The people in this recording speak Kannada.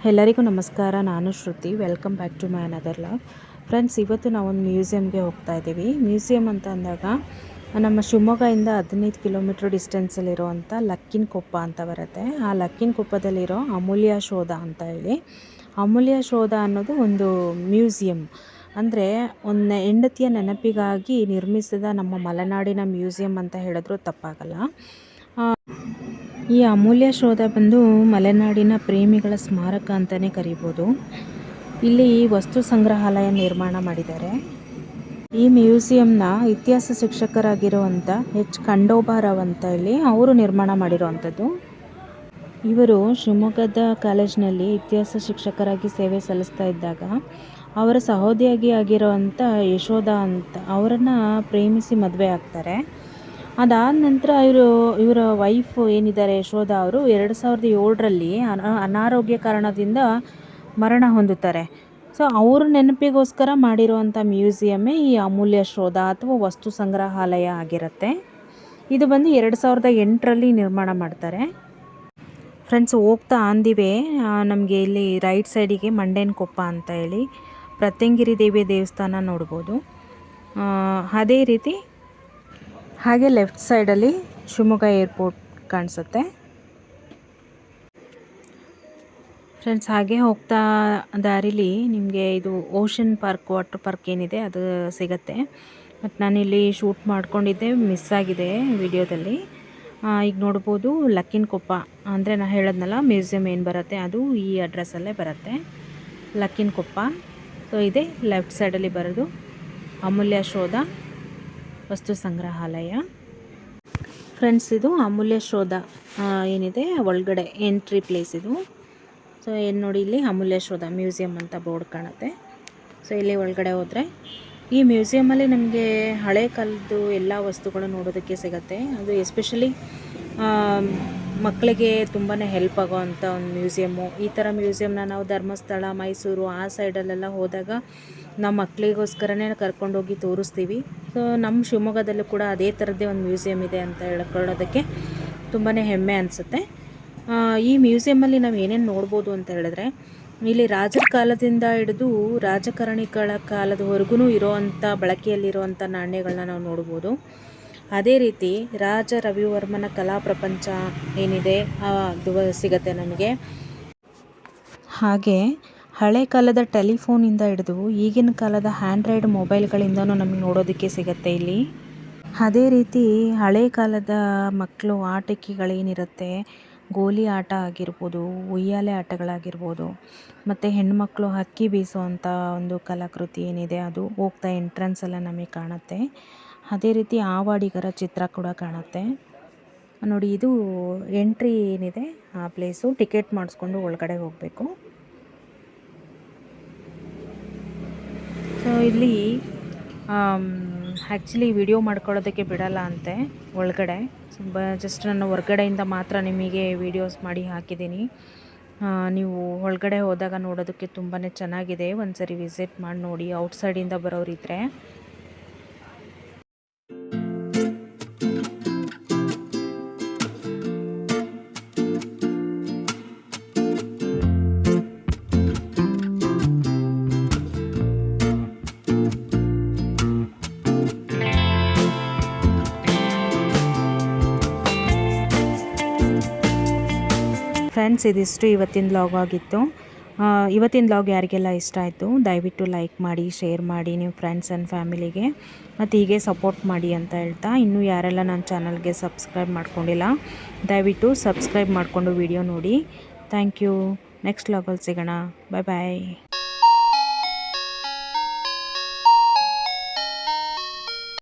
ಎಲ್ಲರಿಗೂ ನಮಸ್ಕಾರ. ನಾನು Shruti. Welcome back to my another vlog. Friends, ಇವತ್ತು ನಾವೊಂದು ಮ್ಯೂಸಿಯಮ್ಗೆ ಹೋಗ್ತಾ ಇದ್ದೀವಿ. ಮ್ಯೂಸಿಯಮ್ ಅಂತ ಅಂದಾಗ ನಮ್ಮ ಶಿವಮೊಗ್ಗದಿಂದ 15 ಕಿಲೋಮೀಟ್ರ್ ಡಿಸ್ಟೆನ್ಸಲ್ಲಿರುವಂಥ ಲಕ್ಕಿನಕೊಪ್ಪ ಅಂತ ಬರುತ್ತೆ. ಆ ಲಕ್ಕಿನಕೊಪ್ಪದಲ್ಲಿರೋ ಅಮೂಲ್ಯ ಶೋಧ ಅಂತ ಹೇಳಿ, ಅಮೂಲ್ಯ ಶೋಧ ಅನ್ನೋದು ಒಂದು ಮ್ಯೂಸಿಯಮ್. ಅಂದರೆ ಒಂದು ಹೆಂಡತಿಯ ನೆನಪಿಗಾಗಿ ನಿರ್ಮಿಸಿದ ನಮ್ಮ ಮಲೆನಾಡಿನ ಮ್ಯೂಸಿಯಮ್ ಅಂತ ಹೇಳಿದ್ರೂ ತಪ್ಪಾಗಲ್ಲ. ಈ ಅಮೂಲ್ಯ ಶೋಧ ಬಂದು ಮಲೆನಾಡಿನ ಪ್ರೇಮಿಗಳ ಸ್ಮಾರಕ ಅಂತಲೇ ಕರಿಬೋದು. ಇಲ್ಲಿ ವಸ್ತು ಸಂಗ್ರಹಾಲಯ ನಿರ್ಮಾಣ ಮಾಡಿದ್ದಾರೆ. ಈ ಮ್ಯೂಸಿಯಂನ ಇತಿಹಾಸ ಶಿಕ್ಷಕರಾಗಿರುವಂಥ ಖಂಡೋಬಾರಾವ್ ಅಂತ ಹೇಳಿ ಅವರು ನಿರ್ಮಾಣ ಮಾಡಿರುವಂಥದ್ದು. ಇವರು ಶಿವಮೊಗ್ಗದ ಕಾಲೇಜಿನಲ್ಲಿ ಇತಿಹಾಸ ಶಿಕ್ಷಕರಾಗಿ ಸೇವೆ ಸಲ್ಲಿಸ್ತಾ ಇದ್ದಾಗ ಅವರ ಸಹೋದರಿಯಾಗಿ ಆಗಿರೋವಂಥ ಯಶೋಧ ಅಂತ ಅವರನ್ನು ಪ್ರೇಮಿಸಿ ಮದುವೆ ಆಗ್ತಾರೆ. ಅದಾದ ನಂತರ ಇವರ ವೈಫ್ ಏನಿದ್ದಾರೆ ಯಶೋಧ ಅವರು 2007ರಲ್ಲಿ ಅನಾರೋಗ್ಯ ಕಾರಣದಿಂದ ಮರಣ ಹೊಂದುತ್ತಾರೆ. ಸೊ ಅವ್ರ ನೆನಪಿಗೋಸ್ಕರ ಮಾಡಿರುವಂಥ ಮ್ಯೂಸಿಯಮ್ಮೇ ಈ ಅಮೂಲ್ಯ ಶೋಧ ಅಥವಾ ವಸ್ತು ಸಂಗ್ರಹಾಲಯ ಆಗಿರುತ್ತೆ. ಇದು ಬಂದು 2008ರಲ್ಲಿ ನಿರ್ಮಾಣ ಮಾಡ್ತಾರೆ. ಫ್ರೆಂಡ್ಸ್, ಹೋಗ್ತಾ ಅಂದಿವೆ ನಮಗೆ ಇಲ್ಲಿ ರೈಟ್ ಸೈಡಿಗೆ ಮಂಡೇನಕೊಪ್ಪ ಅಂತ ಹೇಳಿ ಪ್ರತ್ಯಂಗಿರಿ ದೇವಿಯ ದೇವಸ್ಥಾನ ನೋಡ್ಬೋದು. ಅದೇ ರೀತಿ ಹಾಗೆ ಲೆಫ್ಟ್ ಸೈಡಲ್ಲಿ ಶಿವಮೊಗ್ಗ ಏರ್ಪೋರ್ಟ್ ಕಾಣಿಸುತ್ತೆ. ಫ್ರೆಂಡ್ಸ್, ಹಾಗೆ ಹೋಗ್ತಾ ದಾರಿಲಿ ನಿಮಗೆ ಇದು ಓಷನ್ ಪಾರ್ಕ್, ವಾಟರ್ ಪಾರ್ಕ್ ಏನಿದೆ ಅದು ಸಿಗುತ್ತೆ. ಮತ್ತು ನಾನಿಲ್ಲಿ ಶೂಟ್ ಮಾಡ್ಕೊಂಡಿದ್ದೆ, ಮಿಸ್ ಆಗಿದೆ ವಿಡಿಯೋದಲ್ಲಿ. ಈಗ ನೋಡ್ಬೋದು ಲಕ್ಕಿನಕೊಪ್ಪ ಅಂದರೆ ನಾನು ಹೇಳೋದ್ನಲ್ಲ ಮ್ಯೂಸಿಯಮ್ ಏನು ಬರುತ್ತೆ ಅದು ಈ ಅಡ್ರೆಸ್ಸಲ್ಲೇ ಬರುತ್ತೆ, ಲಕ್ಕಿನಕೊಪ್ಪ. ಸೊ ಇದೇ ಲೆಫ್ಟ್ ಸೈಡಲ್ಲಿ ಬರೋದು ಅಮೂಲ್ಯ ಶೋಧ ವಸ್ತು ಸಂಗ್ರಹಾಲಯ. ಫ್ರೆಂಡ್ಸ್, ಇದು ಅಮೂಲ್ಯ ಶೋಧ ಏನಿದೆ ಒಳಗಡೆ ಎಂಟ್ರಿ ಪ್ಲೇಸ್ ಇದು. ಸೊ ಏನು ನೋಡಿ, ಇಲ್ಲಿ ಅಮೂಲ್ಯ ಶೋಧ ಮ್ಯೂಸಿಯಮ್ ಅಂತ ಬೋರ್ಡ್ ಕಾಣುತ್ತೆ. ಸೊ ಇಲ್ಲಿ ಒಳಗಡೆ ಹೋದರೆ ಈ ಮ್ಯೂಸಿಯಮಲ್ಲಿ ನಮಗೆ ಹಳೆ ಕಾಲದ್ದು ಎಲ್ಲ ವಸ್ತುಗಳು ನೋಡೋದಕ್ಕೆ ಸಿಗುತ್ತೆ. ಅದು ಎಸ್ಪೆಷಲಿ ಮಕ್ಕಳಿಗೆ ತುಂಬಾ ಹೆಲ್ಪ್ ಆಗೋವಂಥ ಒಂದು ಮ್ಯೂಸಿಯಮ್ಮು. ಈ ಥರ ಮ್ಯೂಸಿಯಮ್ನ ನಾವು ಧರ್ಮಸ್ಥಳ, ಮೈಸೂರು ಆ ಸೈಡಲ್ಲೆಲ್ಲ ಹೋದಾಗ ನಾವು ಮಕ್ಕಳಿಗೋಸ್ಕರನೇ ಕರ್ಕೊಂಡೋಗಿ ತೋರಿಸ್ತೀವಿ. ಸೊ ನಮ್ಮ ಶಿವಮೊಗ್ಗದಲ್ಲೂ ಕೂಡ ಅದೇ ಥರದ್ದೇ ಒಂದು ಮ್ಯೂಸಿಯಮ್ ಇದೆ ಅಂತ ಹೇಳ್ಕೊಳ್ಳೋದಕ್ಕೆ ತುಂಬಾ ಹೆಮ್ಮೆ ಅನಿಸುತ್ತೆ. ಈ ಮ್ಯೂಸಿಯಮಲ್ಲಿ ನಾವು ಏನೇನು ನೋಡ್ಬೋದು ಅಂತ ಹೇಳಿದ್ರೆ, ಇಲ್ಲಿ ರಾಜರ ಕಾಲದಿಂದ ಹಿಡಿದು ರಾಜಕಾರಣಿಗಳ ಕಾಲದವರೆಗೂ ಇರೋವಂಥ ಬಳಕೆಯಲ್ಲಿರುವಂಥ ನಾಣ್ಯಗಳನ್ನ ನಾವು ನೋಡ್ಬೋದು. ಅದೇ ರೀತಿ ರಾಜ ರವಿವರ್ಮನ ಕಲಾ ಪ್ರಪಂಚ ಏನಿದೆ ಅದು ಸಿಗುತ್ತೆ ನಮಗೆ. ಹಾಗೆ ಹಳೆ ಕಾಲದ ಟೆಲಿಫೋನಿಂದ ಹಿಡಿದು ಈಗಿನ ಕಾಲದ ಹ್ಯಾಂಡ್ರೈಡ್ ಮೊಬೈಲ್ಗಳಿಂದನೂ ನಮಗೆ ನೋಡೋದಕ್ಕೆ ಸಿಗುತ್ತೆ ಇಲ್ಲಿ. ಅದೇ ರೀತಿ ಹಳೆ ಕಾಲದ ಮಕ್ಕಳು ಆಟಿಕೆಗಳೇನಿರುತ್ತೆ, ಗೋಲಿ ಆಟ ಆಗಿರ್ಬೋದು, ಉಯ್ಯಾಲೆ ಆಟಗಳಾಗಿರ್ಬೋದು, ಮತ್ತು ಹೆಣ್ಮಕ್ಳು ಹಕ್ಕಿ ಬೀಸುವಂಥ ಒಂದು ಕಲಾಕೃತಿ ಏನಿದೆ ಅದು ಹೋಗ್ತಾ ಎಂಟ್ರೆನ್ಸೆಲ್ಲ ನಮಗೆ ಕಾಣುತ್ತೆ. ಅದೇ ರೀತಿ ಆವಾಡಿಗರ ಚಿತ್ರ ಕೂಡ ಕಾಣುತ್ತೆ ನೋಡಿ. ಇದು ಎಂಟ್ರಿ ಏನಿದೆ ಆ ಪ್ಲೇಸು. ಟಿಕೆಟ್ ಮಾಡಿಸ್ಕೊಂಡು ಒಳಗಡೆ ಹೋಗಬೇಕು. ಸೊ ಇಲ್ಲಿ ಆ್ಯಕ್ಚುಲಿ ವಿಡಿಯೋ ಮಾಡ್ಕೊಳ್ಳೋದಕ್ಕೆ ಬಿಡಲ್ಲ ಅಂತೆ ಒಳಗಡೆ. ಜಸ್ಟ್ ನಾನು ಹೊರಗಡೆಯಿಂದ ಮಾತ್ರ ನಿಮಗೆ ವೀಡಿಯೋಸ್ ಮಾಡಿ ಹಾಕಿದ್ದೀನಿ. ನೀವು ಒಳಗಡೆ ಹೋದಾಗ ನೋಡೋದಕ್ಕೆ ತುಂಬಾ ಚೆನ್ನಾಗಿದೆ. ಒಂದು ಸರಿ ವಿಸಿಟ್ ಮಾಡಿ ನೋಡಿ ಔಟ್ಸೈಡಿಂದ ಬರೋರಿದ್ದರೆ. ಫ್ರೆಂಡ್ಸ್, ಇದಿಷ್ಟು ಇವತ್ತಿನ ಲಾಗ್ ಆಗಿತ್ತು. ಇವತ್ತಿನ ಲಾಗ್ ಯಾರಿಗೆಲ್ಲ ಇಷ್ಟ ಆಯಿತು ದಯವಿಟ್ಟು ಲೈಕ್ ಮಾಡಿ, ಶೇರ್ ಮಾಡಿ ನಿಮ್ಮ ಫ್ರೆಂಡ್ಸ್ ಆ್ಯಂಡ್ ಫ್ಯಾಮಿಲಿಗೆ, ಮತ್ತು ಹೀಗೆ ಸಪೋರ್ಟ್ ಮಾಡಿ ಅಂತ ಹೇಳ್ತಾ, ಇನ್ನೂ ಯಾರೆಲ್ಲ ನನ್ನ ಚಾನಲ್ಗೆ ಸಬ್ಸ್ಕ್ರೈಬ್ ಮಾಡ್ಕೊಂಡಿಲ್ಲ ದಯವಿಟ್ಟು ಸಬ್ಸ್ಕ್ರೈಬ್ ಮಾಡಿಕೊಂಡು ವಿಡಿಯೋ ನೋಡಿ. Thank you. ನೆಕ್ಸ್ಟ್ ಲಾಗಲ್ಲಿ ಸಿಗೋಣ. ಬಾಯ್ ಬಾಯ್.